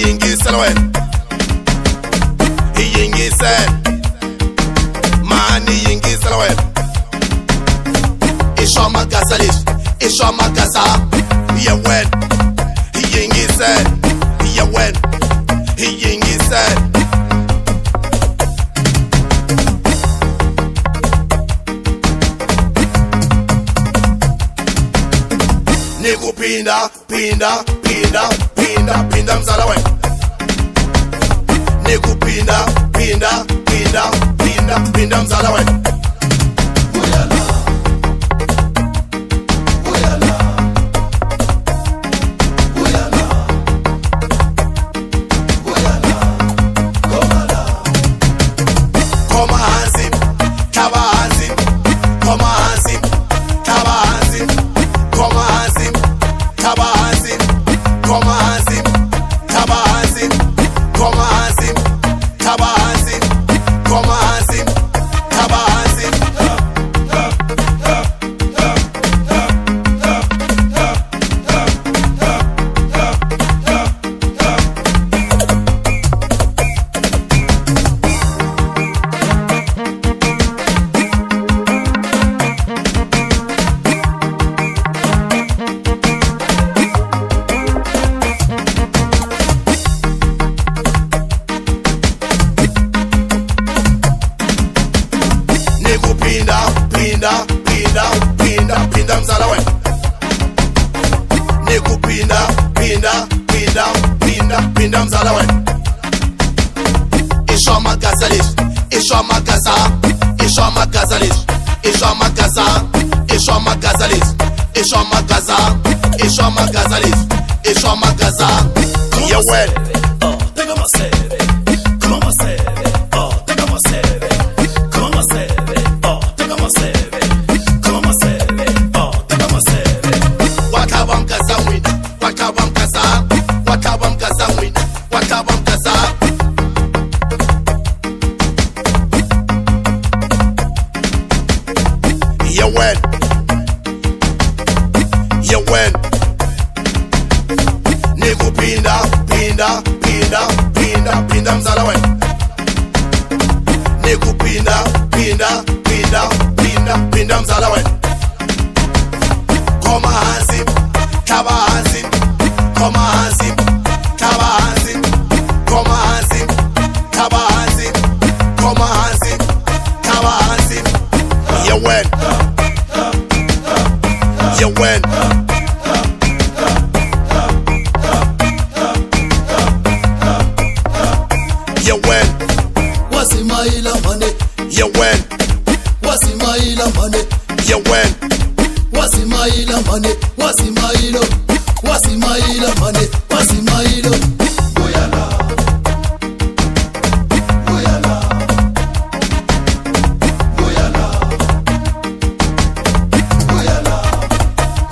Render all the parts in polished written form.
iyingisa wena iyingisa mani iyingisa wena isho magasa lish isho magasa ya wena iyingisa ya wena iyingisa Nikupinda, pinda, pinda, pinda, pinda mzala wena. Nikupinda, pinda, pinda, pinda, pinda mzala wena. Uyala, uyala, uyala, uyala, komala. Koma hansi, kaba hansi, koma hansi, kaba hansi, koma hansi. Kaba hansi, koma hansi, kaba hansi, koma hansi, kaba hansi, koma hansi, kaba hansi. Pinda, pinda, pinda, pinda mzala wena. Nikupinda, pinda, pinda, pinda, pinda mzala wena. Isho magasa lish, isho magasa, isho magasa lish, isho magasa, isho magasa lish, isho magasa, isho magasa lish, isho magasa. Ya wena. Oh, tengo más sede. ¿Cómo más sede? Oh, tengo más sede. ¿Cómo más sede? Oh, tengo más sede. Nikupinda, pinda, pinda, pinda, pinda mzala wena. Nikupinda, pinda, pinda, pinda, pinda mzala wena. Koma hansi, kaba hansi, koma hansi, kaba hansi, koma hansi, kaba hansi, koma hansi, kaba hansi. Ya wena, ya wena. You win. What's in my money? You win. What's in my money? You win. What's in my money? What's in my What's in my money? What's in my Uyala, uyala, uyala, uyala,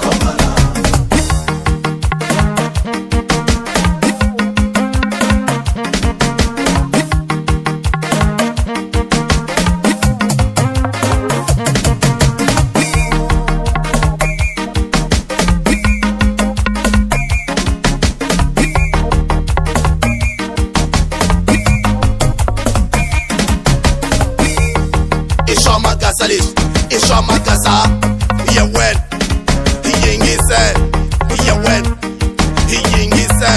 komala. Isho magasa lish, isho magasa. You win. Iyingisa, you win. Iyingisa.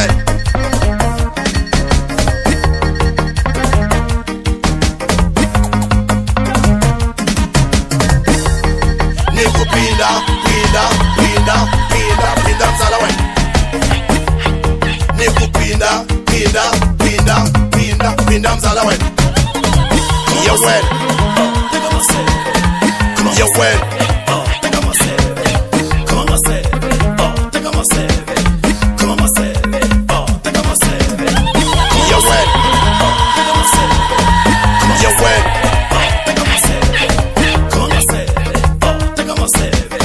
Nikupinda, pinda, pinda, pinda, pinda mzala wena. Nikupinda, pinda, pinda, pinda, pinda mzala wena. You win. You win. Oh, tengo más sede. ¿Cómo más sede? Oh, tengo más sede. ¿Cómo más sede? Oh, tengo más sede. You win. Oh, tengo más sede. You win. Oh, tengo más sede. ¿Cómo más sede? Oh, tengo más sede.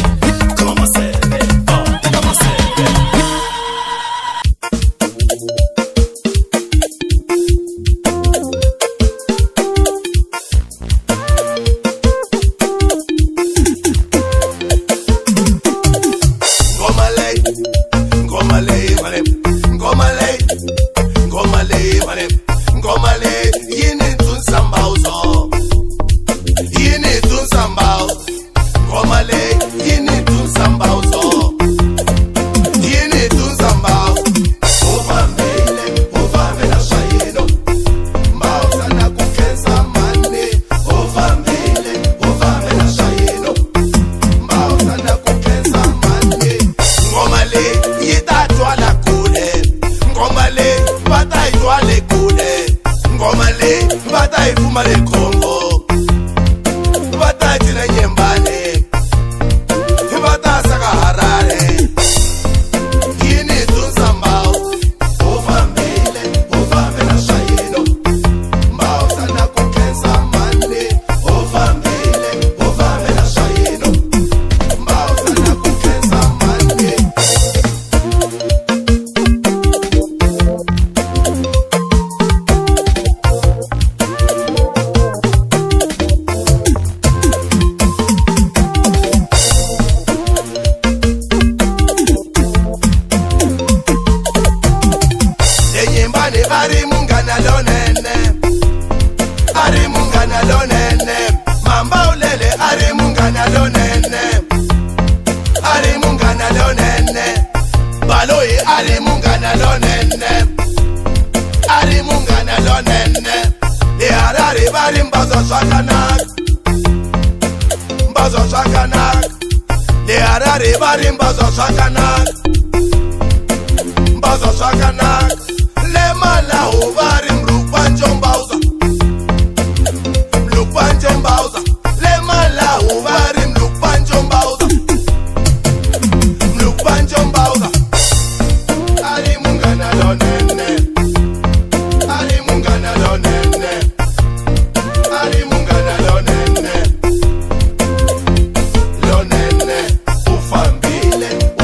¿Cómo más sede? Oh, tengo más sede. le mane ngoma le yini tunsambauzo yini tunsambau ngoma le yini tunsambauzo yini tunsambau uvame na shayino mbauza na kukeza mane uvame na shayino mbauza na kukeza mane ngoma le yitatwa la kule ngoma le bataitwa le kule ngoma le bataifuma le Kongo bataiti na nyembane batasaka Harare yini tunsambao uvame na shayino mbauza na kukeza mane uvame na shayino mbauza na kukeza mane enyembane ari mungana lonene mamba ulele ari mungana lonene baloyi ari mungana lonene le Harare bari mbazo shakanak le Harare bari mbazo shakanak le Malawi bari mrukwanjo mbauza le Malawi bari mrukwanjo mbauza ari mungana lonene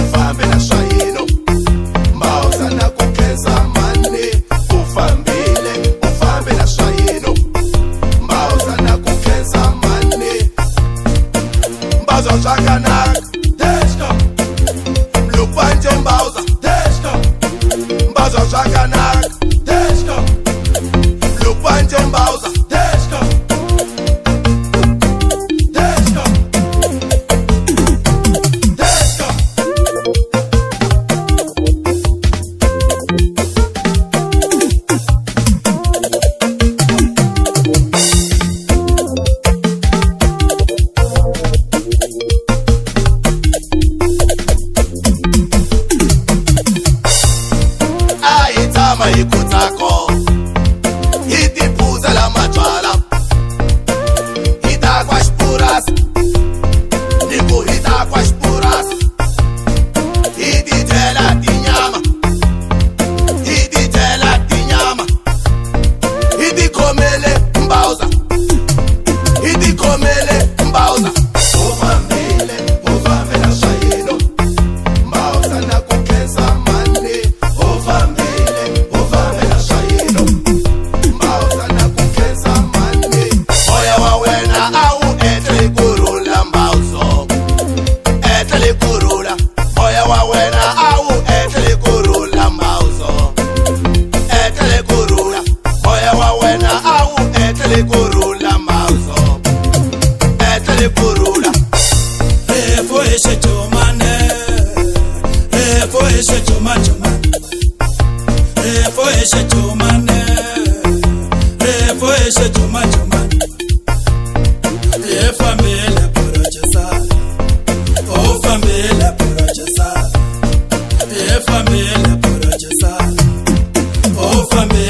ufambe na shayino mbauza na kukeza mane ufambe na shayino mbauza na kukeza mane mbazo shakanak deshka mlupanje mbauza deshka mbazo shakanak deshka mlupanje mbauza deshka aitama ikutako itipuza la matwala itakwa shpuras niku itakwa shpuras iditela tinyama idikomele mbauza uvame na shayino mbauza na kukeza mane uvame na shayino mbauza na kukeza mane oya wawena au etele kurula mbauzo etele kurula oya wawena au etele kurula mbauzo etele kurula oya wawena au etele kurula mbauzo etele kurula efo eshe chomane efo eshe chomane efo eshe chomane efo eshe chomane efamela porochesa ofamela porochesa efamela porochesa ofamela